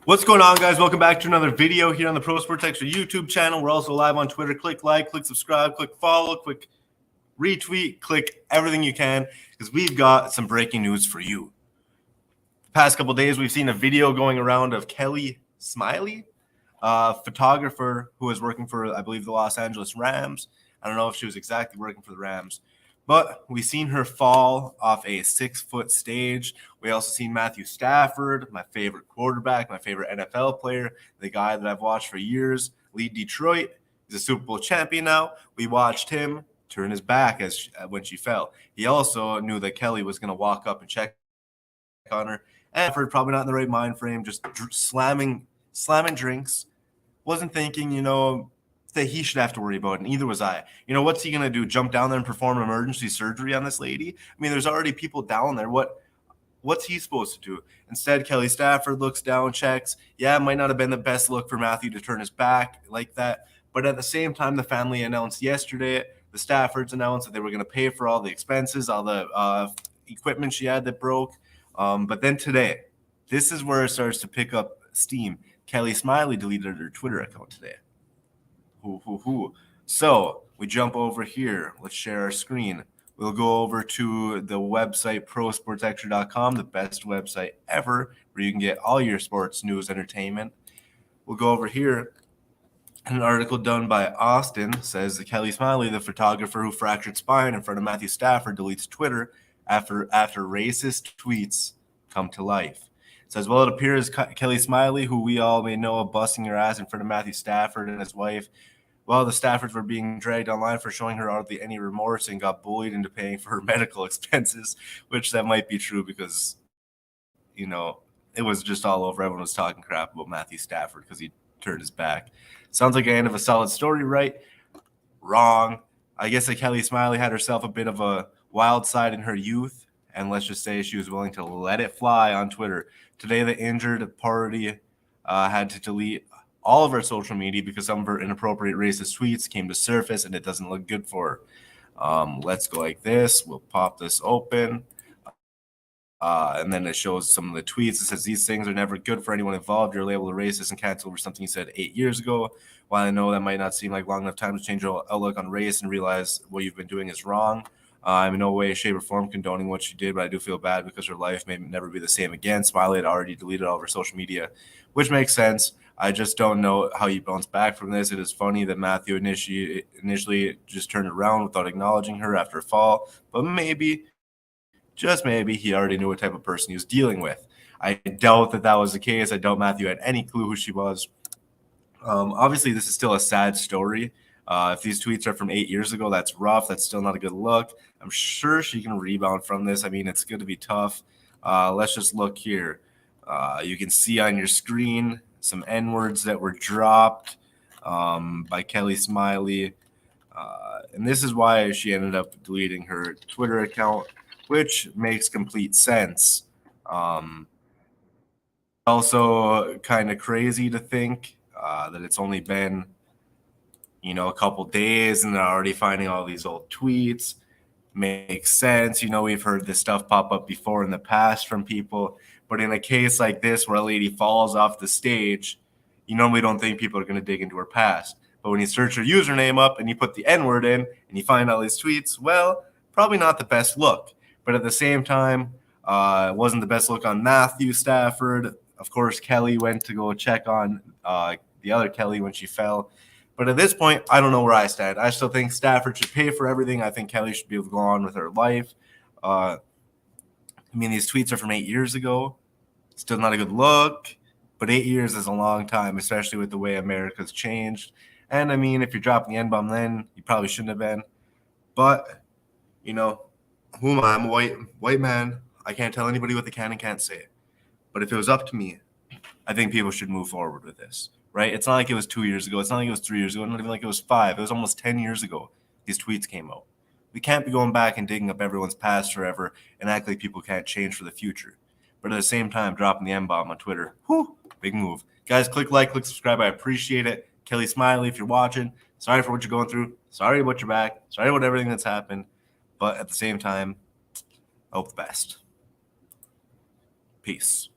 What's going on, guys? Welcome back to another video here on the Pro Sports Extra YouTube channel. We're also live on Twitter. Click like, click subscribe, click follow, click retweet, click everything you can, because we've got some breaking news for you. The past couple days, we've seen a video going around of Kelly Smiley, a photographer who was working for, I believe, the Los Angeles Rams. I don't know if she was exactly working for the Rams, but we've seen her fall off a 6-foot stage. We also seen Matthew Stafford, my favorite quarterback, my favorite NFL player, the guy that I've watched for years, lead Detroit. He's a Super Bowl champion now. We watched him turn his back when she fell. He also knew that Kelly was going to walk up and check on her. And Stafford, probably not in the right mind frame, just slamming drinks. Wasn't thinking, that he should have to worry about it, and neither was I. What's he going to do, jump down there and perform emergency surgery on this lady? I mean, there's already people down there. What's he supposed to do? Instead, Kelly Stafford looks down, checks. Yeah, it might not have been the best look for Matthew to turn his back like that, but at the same time, the family announced yesterday, the Staffords announced that they were going to pay for all the expenses, all the equipment she had that broke. But then today, this is where it starts to pick up steam. Kelly Smiley deleted her Twitter account today. So we jump over here. Let's share our screen. We'll go over to the website prosportsextra.com, the best website ever, where you can get all your sports news, entertainment. We'll go over here. An article done by Austin says that Kelly Smiley, the photographer who fractured spine in front of Matthew Stafford, deletes Twitter after racist tweets come to life. It says, well, it appears Kelly Smiley, who we all may know of busting her ass in front of Matthew Stafford and his wife, well, the Staffords were being dragged online for showing her hardly any remorse and got bullied into paying for her medical expenses, which that might be true because, it was just all over. Everyone was talking crap about Matthew Stafford because he turned his back. Sounds like the end of a solid story, right? Wrong. I guess that Kelly Smiley had herself a bit of a wild side in her youth, and let's just say she was willing to let it fly on Twitter. Today, the injured party had to delete all of her social media because some of her inappropriate racist tweets came to surface, and it doesn't look good for her. Let's go like this. We'll pop this open. And then it shows some of the tweets. It says, these things are never good for anyone involved. You're labeled a racist and canceled over something you said 8 years ago. While I know that might not seem like long enough time to change your outlook on race and realize what you've been doing is wrong, I'm in no way, shape, or form condoning what she did, but I do feel bad because her life may never be the same again. Smiley had already deleted all of her social media, which makes sense. I just don't know how you bounce back from this. It is funny that Matthew initially just turned around without acknowledging her after a fall, but maybe, just maybe, he already knew what type of person he was dealing with. I doubt that was the case. I doubt Matthew had any clue who she was. Obviously, this is still a sad story. If these tweets are from 8 years ago, that's rough. That's still not a good look. I'm sure she can rebound from this. I mean, it's going to be tough. Let's just look here. You can see on your screen some N-words that were dropped by Kelly Smiley. And this is why she ended up deleting her Twitter account, which makes complete sense. Also kind of crazy to think that it's only been, a couple days and they're already finding all these old tweets. Makes sense. We've heard this stuff pop up before in the past from people. But in a case like this where a lady falls off the stage, you normally don't think people are going to dig into her past. But when you search her username up and you put the N-word in and you find all these tweets, well, probably not the best look. But at the same time, it wasn't the best look on Matthew Stafford. Of course, Kelly went to go check on the other Kelly when she fell. But at this point, I don't know where I stand. I still think Stafford should pay for everything. I think Kelly should be able to go on with her life. These tweets are from 8 years ago. Still not a good look, but 8 years is a long time, especially with the way America's changed. And, if you're dropping the N-bomb then, you probably shouldn't have been. But, who am I? I'm a white man. I can't tell anybody what they can and can't say. But if it was up to me, I think people should move forward with this. Right? It's not like it was 2 years ago. It's not like it was 3 years ago. Not even like it was 5. It was almost 10 years ago these tweets came out. We can't be going back and digging up everyone's past forever and act like people can't change for the future. But at the same time, dropping the M-bomb on Twitter, big move. Guys, click like, click subscribe. I appreciate it. Kelly Smiley, if you're watching, sorry for what you're going through. Sorry about your back. Sorry about everything that's happened. But at the same time, I hope the best. Peace.